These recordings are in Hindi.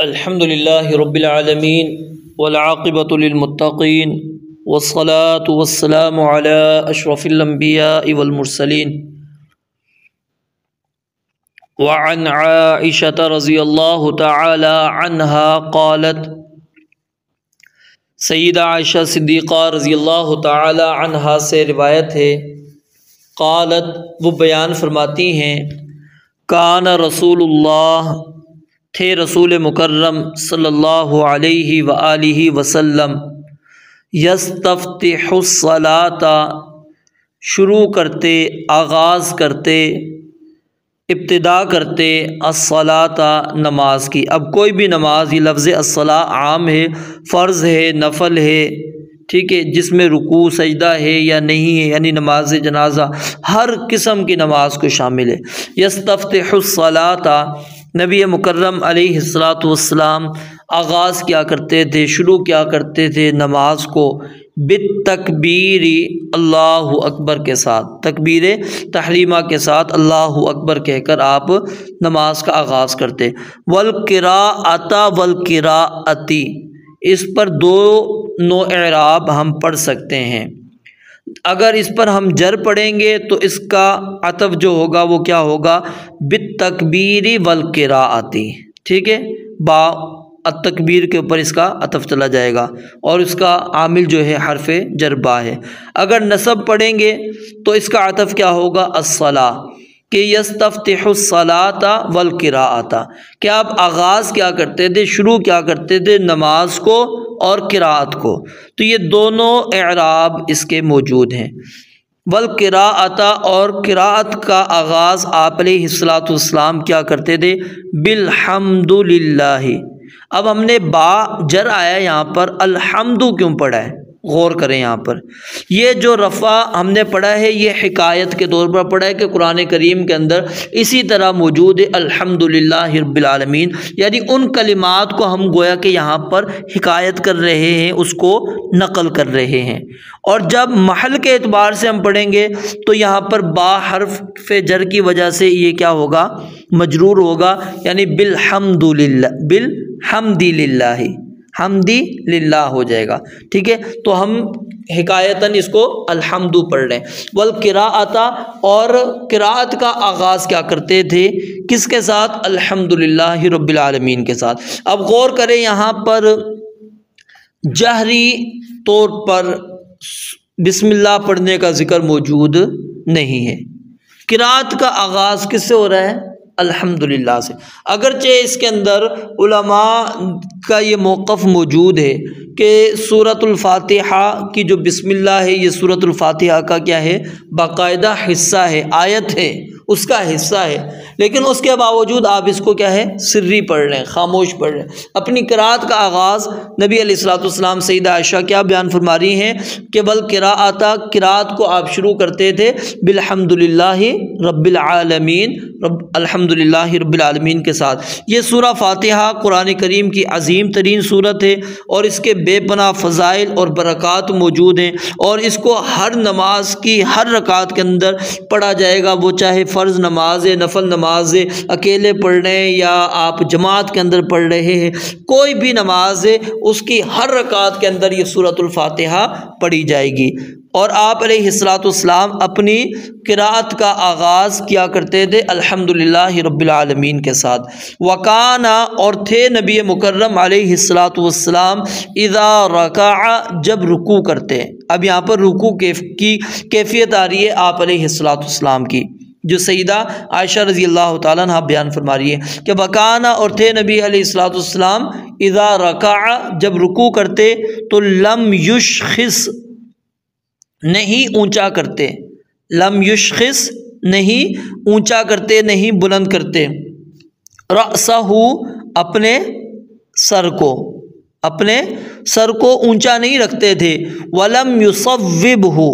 अल्हम्दुलिल्लाहि रब्बिल आलमीन वल आक़िबतु लिल मुत्तक़ीन वस्सलातु वस्सलामु अला अशरफिल अंबियाइ वल मुरसलीन व अन आइशा रज़ियल्लाहु तआला अन्हा क़ालत। सय्यदा आयशा सिद्दीक़ा रज़ियल्लाहु तआला अन्हा से रिवायत है, क़ालत वो बयान फरमाती हैं, कान रसूलुल्लाह थे रसूल मुकर्रम सल्लल्लाहु अलैहि व आलिहि वसल्लम यस्तफ्तिहुस्सलाता शुरू करते, आगाज़ करते, इब्तिदा करते अस्सलाता नमाज की। अब कोई भी नमाज, ये लफ्ज़ अस्सला आम है, फ़र्ज़ है, नफल है, ठीक है, जिसमें रुकू सजदा है या नहीं है, यानी नमाज जनाजा हर किस्म की नमाज को शामिल है। यस्तफ्तिहुस्सलाता नबी मुकर्रम अलैहिस्सलातु वस्सलाम आगाज़ क्या करते थे, शुरू क्या करते थे नमाज को बित्तकबीरी अल्लाहु अकबर के साथ, तकबीर तहरीमा के साथ अल्लाहु अकबर कहकर आप नमाज का आगाज़ करते। वल किराअता वल किराअती, इस पर दो नो एराब हम पढ़ सकते हैं। अगर इस पर हम जर पढ़ेंगे तो इसका अतफ जो होगा वो क्या होगा, बित्तकबीरी वल किराअती, ठीक है, बा तकबीर के ऊपर इसका अतफ चला जाएगा और इसका आमिल जो है हरफ़े जरबा है। अगर नसब पढ़ेंगे तो इसका अतफ क्या होगा, अस्सला कि यस्तफ्तिहुस्सलाता वल किराअता, कि आप आगाज़ क्या करते थे, शुरू क्या करते थे नमाज को और किराअत को। तो ये दोनों एराब इसके मौजूद हैं। वल किराअता, और किराअत का आगाज़ आप अलैहिस्सलातु वस्सलाम क्या करते थे, बिल्हम्दुलिल्लाहि। अब हमने बा जर आया यहाँ पर, अल्हम्दु क्यों पढ़ा है, गौर करें यहाँ पर। ये जो रफ़ा हमने पढ़ा है ये हिकायत के तौर पर पढ़ा है कि कुरान करीम के अंदर इसी तरह मौजूद है अल्हम्दुलिल्लाहि रब्बिल आलमीन, यानी उन कलिमात को हम गोया कि यहाँ पर हिकायत कर रहे हैं, उसको नकल कर रहे हैं। और जब महल के एतबार से हम पढ़ेंगे तो यहाँ पर बा हर्फ जर की वजह से ये क्या होगा, मजरूर होगा, यानी बिल्हम्दुलिल्लाह, बिल्हम्दिलिल्लाहि, हमदी लिल्लाह हो जाएगा, ठीक है। तो हम हिकायतन इसको अल्हम्दु पढ़ रहे हैं। वल किराअता, और किराअत का आगाज़ क्या करते थे, किसके साथ, अल्हम्दुलिल्लाहि रब्बिल आलमीन के साथ। अब गौर करें यहाँ पर जहरी तौर पर बिस्मिल्लाह पढ़ने का जिक्र मौजूद नहीं है। किराअत का आगाज़ किससे हो रहा है, अल्हम्दुलिल्लाह से। अगरचे इसके अंदर उलमा का ये मौक़िफ़ मौजूद है कि सूरतुल फातिहा की जो बिस्मिल्लाह है, ये सूरतुल फातिहा का क्या है, बाकायदा हिस्सा है, आयत है, उसका हिस्सा है, लेकिन उसके बावजूद आप इसको क्या है, सिर्री पढ़ रहे हैं, खामोश पढ़ रहे हैं। अपनी किराअत का आगाज़ नबी अलैहिस्सलातु वस्सलाम सय्यदा आयशा क्या बयान फरमा रही हैं कि वल किराअता, किराअत को आप शुरू करते थे बिल्हम्दुलिल्लाहि रब्बिल आलमीन, अल्हम्दुलिल्लाहि रब्बिल आलमीन के साथ। ये सूरा फातिहा कुरान करीम की अज़ीम तरीन सूरत है और इसके बेपनाह फ़ज़ाइल और बरक़ात मौजूद हैं, और इसको हर नमाज की हर रकात के अंदर पढ़ा जाएगा, वो चाहे फ़र्ज़ नमाज है, नफल नमाज है, अकेले पढ़ रहे हैं या आप जमात के अंदर पढ़ रहे हैं, कोई भी नमाज है उसकी हर रकात के अंदर ये सूरतुल फातिहा पढ़ी जाएगी। और आप अलैहिस्सलातु वस्सलाम अपनी किराअत का आगाज़ किया करते थे अल्हम्दुलिल्लाहि रब्बिल आलमीन के साथ। वकाना, और थे नबी मुकर्रम अलैहिस्सलातु वस्सलाम इज़ा रकाअ, जब रुकू करते। अब यहाँ पर रुकू की कैफियत आ रही है आप अलैहिस्सलातु वस्सलाम की, जो सय्यदा आयशा रज़ियल्लाहु ताला अन्हा बयान फरमा रही है कि वकाना, और थे नबी अलैहिस्सलातु वस्सलाम इज़ा रकाअ, जब रुकू करते तो लम युशखिस, नहीं ऊंचा करते, लम युशखिस, नहीं ऊंचा करते, नहीं बुलंद करते, रअसहु, अपने सर को, अपने सर को ऊंचा नहीं रखते थे। वलम युसव्विबहु,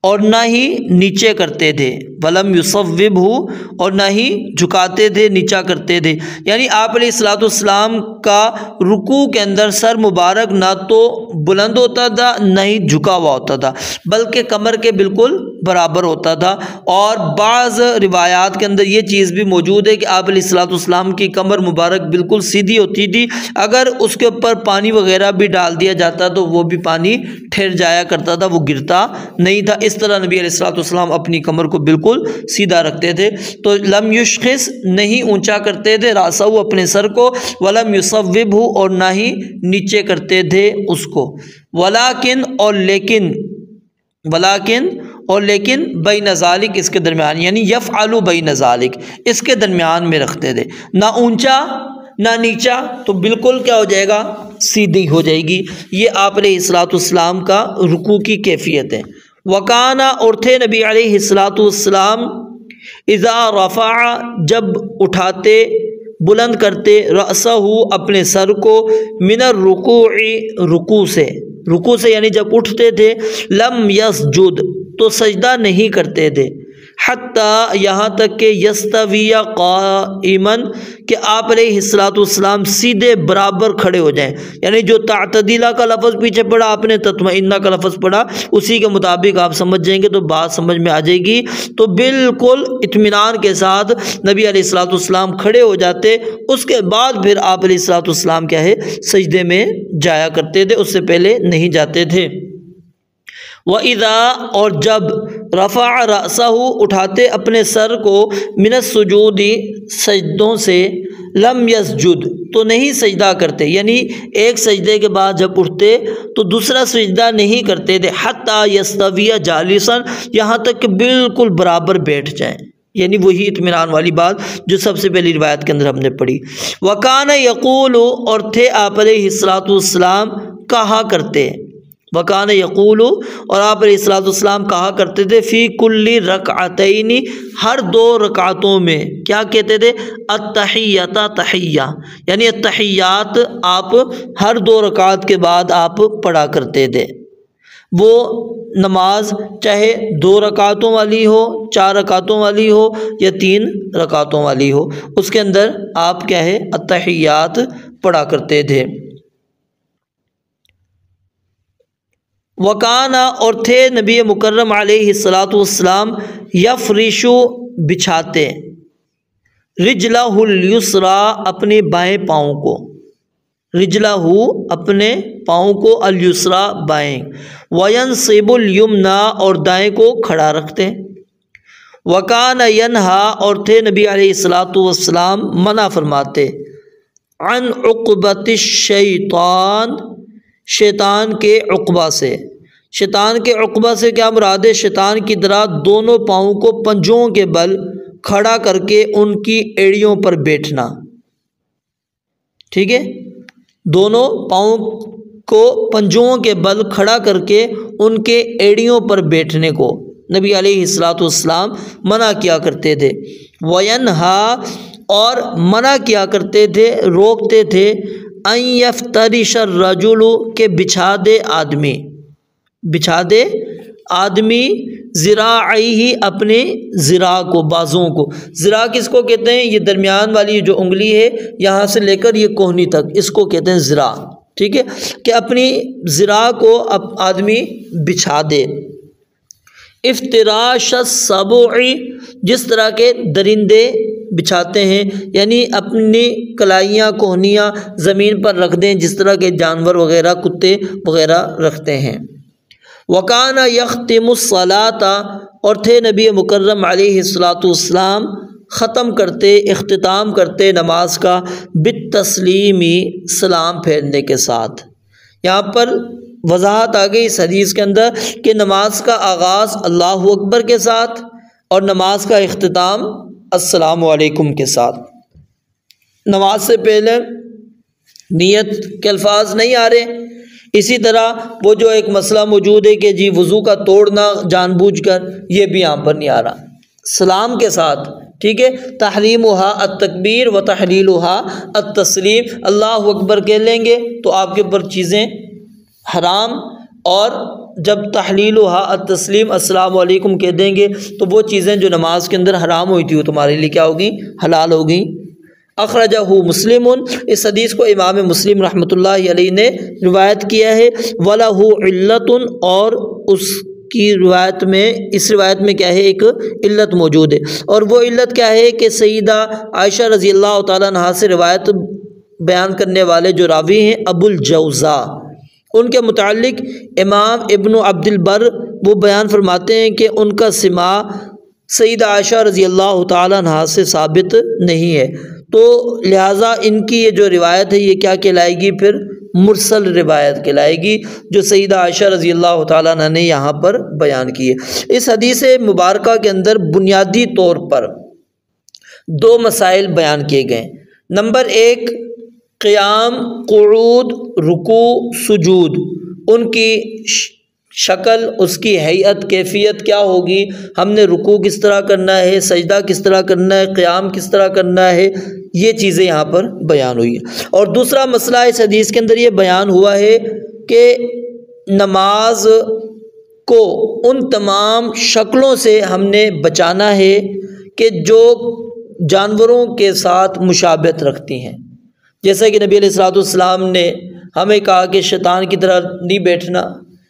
और ना ही नीचे करते थे, वलम युसव्विबहु, और ना ही झुकाते थे, नीचा करते थे। यानी आप अलैहिस्सलातु वस्सलाम का रुकू के अंदर सर मुबारक ना तो बुलंद होता था न ही झुका हुआ होता था, बल्कि कमर के बिल्कुल बराबर होता था। और बाज़ रिवायात के अंदर ये चीज़ भी मौजूद है कि आप अलैहिस्सलाम की कमर मुबारक बिल्कुल सीधी होती थी, अगर उसके ऊपर पानी वगैरह भी डाल दिया जाता तो वो भी पानी ठहर जाया करता था, वो गिरता नहीं था। इस तरह नबी अलैहिस्सलाम अपनी कमर को बिल्कुल सीधा रखते थे। तो लम युश्खिस नहीं ऊंचा करते थे रासहु अपने सर को, वलम युसव्विबहु और ना ही नीचे करते थे उसको, वलाकिन और लेकिन बैन ज़ालिक इसके दरमियान, यानी यफ़अलु बैन ज़ालिक इसके दरमियान में रखते थे, ना ऊंचा ना नीचा, तो बिल्कुल क्या हो जाएगा, सीधी हो जाएगी। ये आप अलैहिस्सलाम का रुकू की कैफियत है। वकाना और थे नबी अलैहिस्सलाम इज़ा रफ़ा जब उठाते बुलंद करते रअसहु अपने सर को मिनर रुकू से यानी जब उठते थे, लम यस्जुद तो सजदा नहीं करते थे, हत्ता यहाँ तक कि यस्तविया क़ाइमन कि आप अलैहिस्सलाम सीधे बराबर खड़े हो जाएं। यानी जो तातदीला का लफ्ज़ पीछे पड़ा आपने, तत्मइन्ना का लफ्ज़ पड़ा, उसी के मुताबिक आप समझ जाएंगे तो बात समझ में आ जाएगी। तो बिल्कुल इत्मीनान के साथ नबी अलैहिस्सलाम खड़े हो जाते, उसके बाद फिर आप अलैहिस्सलाम क्या है सजदे में जाया करते थे, उससे पहले नहीं जाते थे। वइज़ा और जब रफ़ा रअसहु उठाते अपने सर को मिनस सुजूदी सजदों से, लम यस्जुद तो नहीं सजदा करते, यानी एक सजदे के बाद जब उठते तो दूसरा सजदा नहीं करते थे, हत्ता यस्तविया जालिसन यहाँ तक कि बिल्कुल बराबर बैठ जाएं। यानी वही इत्मीनान वाली बात जो सबसे पहली रिवायत के अंदर हमने पढ़ी। वकान यक़ूल और थे आप अलैहिस्सलाम कहा करते, वकान यक़ूल और आप अलैहिस्सलाम कहा करते थे, फ़ी कुल्ली रकअतैनी हर दो रकातों में क्या कहते थे, अत्तहिय्यता तहिय्या, यानी अत्तहिय्यात आप हर दो रकात के बाद आप पढ़ा करते थे। वो नमाज चाहे 2 रकातों वाली हो, 4 रकातों वाली हो या 3 रकातों वाली हो, उसके अंदर आप क्या है अत्तहिय्यात पढ़ा करते थे। वकाना और थे नबी मुकर्रम अलैहिस्सलाम यफ़रिशु बिछाते, रिजलहुल युसरा अपने बाएं पाँव को, रिजलहु अपने पाँव को, अल युसरा बाएं, वयनसिबुल युमना और दाएं को खड़ा रखते। वकान यनहा और थे नबी अलैहिस्सलाम मना फरमाते, अन उक़बतिश शैतान शैतान के उक़बा से। शैतान के उक़बा से क्या मुराद है, शैतान की तरह दोनों पाँवों को पंजों के बल खड़ा करके उनकी एड़ियों पर बैठना, ठीक है, दोनों पाँव को पंजों के बल खड़ा करके उनके एड़ियों पर बैठने को नबी अलैहिस्सलाम मना किया करते थे। वयनहा और मना किया करते थे, रोकते थे, अन यफ्तरिश रजुलु के बिछा दे आदमी ज़िराई अपने ज़िरा को, बाजुओं को। ज़िरा किसको कहते हैं, ये दरमियान वाली जो उंगली है यहाँ से लेकर ये कोहनी तक, इसको कहते हैं ज़िरा, ठीक है, कि अपनी ज़िरा को अब आदमी बिछा दे। इफ्तिराश सबुई जिस तरह के दरिंदे बिछाते हैं, यानी अपनी कलाइयाँ कोहनियाँ ज़मीन पर रख दें जिस तरह के जानवर वगैरह कुत्ते वगैरह रखते हैं। वकाना यख्तिमुस्सलाता और थे नबी मुकर्रम अलैहिस्सलाम ख़त्म करते, इख्तिताम करते नमाज का बित्तस्लीमी सलाम फेरने के साथ। यहाँ पर वजाहत आ गई इस हदीस के अंदर कि नमाज का आगाज़ अल्लाहु अकबर के साथ और नमाज का इख्तिताम अस्सलामु अलैकुम के साथ। नमाज से पहले नियत के अल्फाज नहीं आ रहे। इसी तरह वो जो एक मसला मौजूद है कि जी वज़ू का तोड़ना जानबूझकर, ये भी यहाँ पर नहीं आ रहा, सलाम के साथ, ठीक है। तहरीमुहा अत्तकबीर व तहलीलुहा अत्तस्लीम, अल्लाहु अकबर कह लेंगे तो आपके ऊपर चीज़ें हराम, और जब तहलीलुहा अत्तस्लीम अस्सलामु अलैकुम कह देंगे तो वो चीज़ें जो नमाज के अंदर हराम हुई थी वो तुम्हारे लिए क्या होगी, हलाल होगी। अखरजहू मुस्लिमुन, इस हदीस को इमाम मुस्लिम रहमतुल्लाहि अलैहि ने रिवायत किया है। वलहू इल्लतुन, और उसकी रिवायत में, इस रिवायत में क्या है, एक इल्लत मौजूद है। और वो इल्लत क्या है कि सईदा आयशा रज़ी अल्लाह तआला अन्हा से रिवायत बयान करने वाले जो रावी हैं अबुल जौज़ा, उनके मुताल्लिक इमाम इब्न अब्दुल बर वो बयान फरमाते हैं कि उनका सिमा सईदा आयशा रज़ी अल्लाह तआला अन्हा से साबित नहीं है। तो लिहाजा इनकी ये जो रिवायत है ये क्या कहलाएगी, फिर मुरसल रिवायत कहलाएगी, जो सईदा आयशा रज़ी अल्लाह तआला अन्हा ने यहाँ पर बयान की है। इस हदीस मुबारका के अंदर बुनियादी तौर पर दो मसाइल बयान किए गए। नंबर एक, क़ियाम, क़ुऊद, रुकू, सुजूद, उनकी शक्ल, उसकी हैयत, कैफियत क्या होगी, हमने रुकू किस तरह करना है, सजदा किस तरह करना है, क़ियाम किस तरह करना है, ये चीज़ें यहाँ पर बयान हुई है। और दूसरा मसला इस हदीस के अंदर ये बयान हुआ है कि नमाज को उन तमाम शक्लों से हमने बचाना है कि जो जानवरों के साथ मुशाबहत रखती हैं। जैसा कि नबी अलैहिस्सलाम ने हमें कहा कि शैतान की तरह नहीं बैठना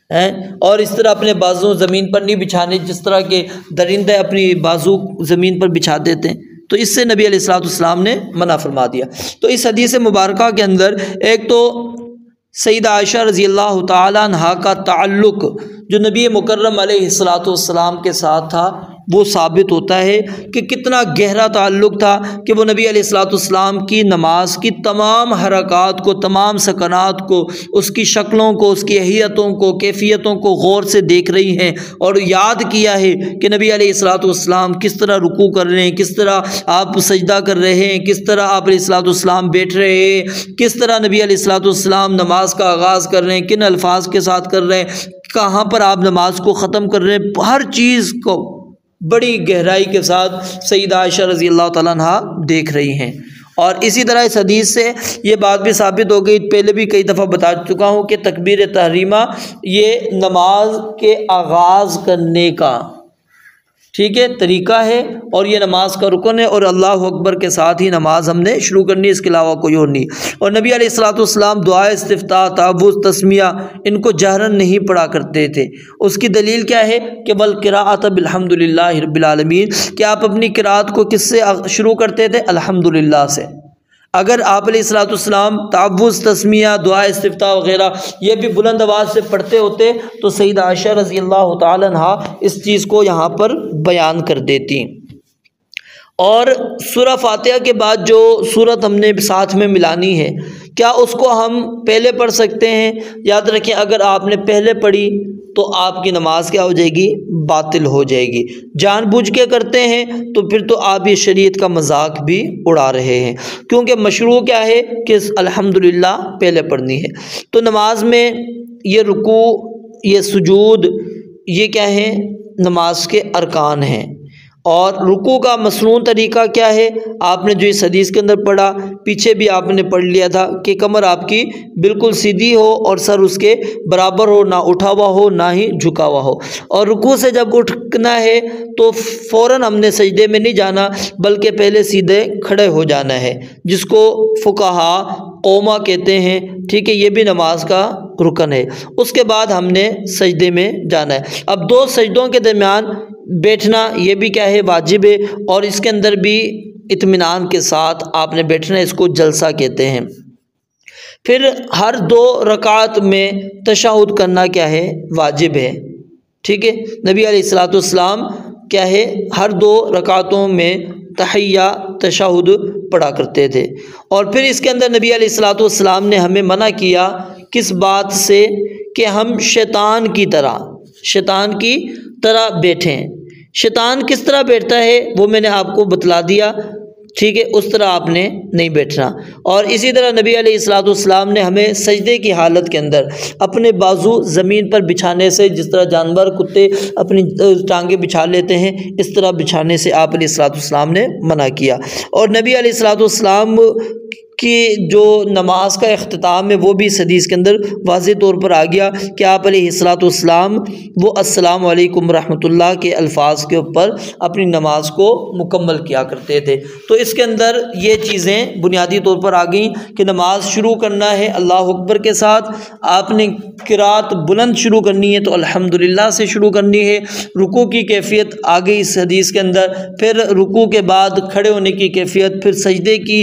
है, और इस तरह अपने बाजू ज़मीन पर नहीं बिछाने जिस तरह के दरिंदे अपनी बाजू ज़मीन पर बिछा देते हैं, तो इससे नबी अलैहिस्सलाम ने मना फरमा दिया। तो इस हदीस मुबारका के अंदर एक तो सईदा आयशा रज़ी अल्लाह तआला अन्हा का ताल्लुक़ जो नबी मुकर्रम अलैहिस्सलाम के साथ था वो साबित होता है कि कितना गहरा ताल्लुक़ था कि वो नबी अलैहिस्सलाम की नमाज की तमाम हरकात को, तमाम सकनात को, उसकी शक्लों को, उसकी हैयतों को, कैफियतों को गौर से देख रही हैं और याद किया है कि नबी अलैहिस्सलाम किस तरह रुकू कर रहे हैं, किस तरह आप सजदा कर रहे हैं, किस तरह आप अलैहिस्सलाम बैठ रहे हैं, किस तरह नबी अलैहिस्सलाम नमाज का आगाज़ कर रहे हैं, किन अल्फाज के साथ कर रहे हैं, कहाँ पर आप नमाज को ख़त्म कर रहे हैं, हर चीज़ को बड़ी गहराई के साथ सईदा आयशा रज़ी अल्लाह तआला अन्हा देख रही हैं। और इसी तरह इस हदीस से ये बात भी साबित हो गई, पहले भी कई दफ़ा बता चुका हूँ कि तकबीर तहरीमा ये नमाज के आगाज़ करने का, ठीक है, तरीक़ा है, और ये नमाज का रुकन है, और अल्लाह अकबर के साथ ही नमाज हमने शुरू करनी है, इसके अलावा कोई और नहीं। और नबी अलैहिस्सलाम दुआ इस्तिफ्ताह, तावुज़, तस्मिया इनको जहरन नहीं पढ़ा करते थे। उसकी दलील क्या है कि बल क़िराअत बिल्हम्दुलिल्लाहि रब्बिल आलमीन, कि आप अपनी क़िराअत को किससे शुरू करते थे, अल्हम्दुलिल्लाह से। अगर आप अलैहिस्सलाम तावुज़, तस्मिया, दुआ इस्तिफ्ताह वग़ैरह ये भी बुलंद आवाज़ से पढ़ते होते तो सईदा आयशा रज़ी अल्लाह तआला अन्हा इस चीज़ को यहाँ पर बयान कर देती। और सूरह फातिहा के बाद जो सूरत हमने साथ में मिलानी है, क्या उसको हम पहले पढ़ सकते हैं? याद रखें, अगर आपने पहले पढ़ी तो आपकी नमाज क्या हो जाएगी, बातिल हो जाएगी। जानबूझ के करते हैं तो फिर तो आप ये शरीयत का मजाक भी उड़ा रहे हैं, क्योंकि मशरू क्या है कि अल्हम्दुलिल्लाह पहले पढ़नी है। तो नमाज में ये रुकू, ये सुजूद, ये क्या है, नमाज के अरकान हैं। और रुकू का मसनून तरीक़ा क्या है, आपने जो इस हदीस के अंदर पढ़ा, पीछे भी आपने पढ़ लिया था कि कमर आपकी बिल्कुल सीधी हो और सर उसके बराबर हो, ना उठा हुआ हो ना ही झुका हुआ हो। और रुकू से जब उठना है तो फ़ौरन हमने सजदे में नहीं जाना, बल्कि पहले सीधे खड़े हो जाना है, जिसको फुकाहा क़ौमा कहते हैं, ठीक है, ये भी नमाज का रुकन है। उसके बाद हमने सजदे में जाना है। अब दो सजदों के दरमियान बैठना ये भी क्या है, वाजिब है, और इसके अंदर भी इत्मीनान के साथ आपने बैठना है, इसको जलसा कहते हैं। फिर हर 2 रकात में तशहुद करना क्या है, वाजिब है, ठीक है। नबी अलैहिस्सलाम क्या है, हर 2 रकातों में तहिया तशहुद पढ़ा करते थे। और फिर इसके अंदर नबी अलैहिस्सलाम ने हमें मना किया किस बात से, कि हम शैतान की तरह बैठें। शैतान किस तरह बैठता है वो मैंने आपको बतला दिया, ठीक है, उस तरह आपने नहीं बैठना। और इसी तरह नबी अलैहिस्सलाम ने हमें सजदे की हालत के अंदर अपने बाजू ज़मीन पर बिछाने से, जिस तरह जानवर कुत्ते अपनी टांगें बिछा लेते हैं, इस तरह बिछाने से आप अलैहिस्सलाम ने मना किया। और नबी अलैहिस्सलाम कि जो नमाज का इख्तिताम है वो भी इस हदीस के अंदर वाज़ेह तौर पर आ गया कि आप अलैहिस्सलाम वो अस्सलाम वालेकुम रहमतुल्लाह के अल्फाज के ऊपर अपनी नमाज को मुकम्मल किया करते थे। तो इसके अंदर ये चीज़ें बुनियादी तौर पर आ गई कि नमाज शुरू करना है अल्लाह अकबर के साथ, आपने किरात बुलंद शुरू करनी है तो अल्हम्दुलिल्लाह से शुरू करनी है। रुकू की कैफियत आ गई इस हदीस के अंदर, फिर रुकू के बाद खड़े होने की कैफियत, फिर सजदे की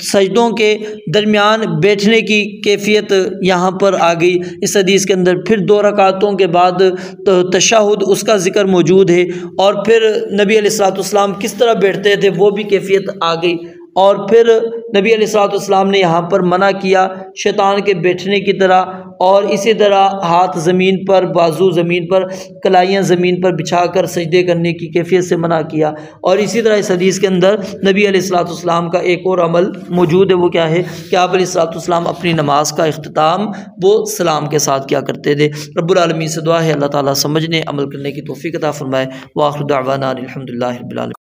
सजदों के दरमियान बैठने की कैफियत यहाँ पर आ गई इस हदीस के अंदर। फिर 2 रकातों के बाद तो तशहुद उसका ज़िक्र मौजूद है, और फिर नबी अलैहिस्सलाम किस तरह बैठते थे वो भी कैफियत आ गई। और फिर नबी अलैहिस्सलाम ने यहाँ पर मना किया शैतान के बैठने की तरह, और इसी तरह हाथ ज़मीन पर, बाजू ज़मीन पर, कलाइयाँ ज़मीन पर बिछाकर सजदे करने की कैफियत से मना किया। और इसी तरह इस हदीस के अंदर नबी अलैहिस्सलाम का एक और अमल मौजूद है, वो क्या है कि आप अलैहिस्सलाम अपनी नमाज का इख्तिताम वो सलाम के साथ क्या करते थे। रब्बुल आलमीन से दुआ है अल्लाह ताला समझने अमल करने की तौफीक अता फरमाए। व आखिर दावाना अनिल हम्दुलिल्लाहि रब्बिल आलमीन।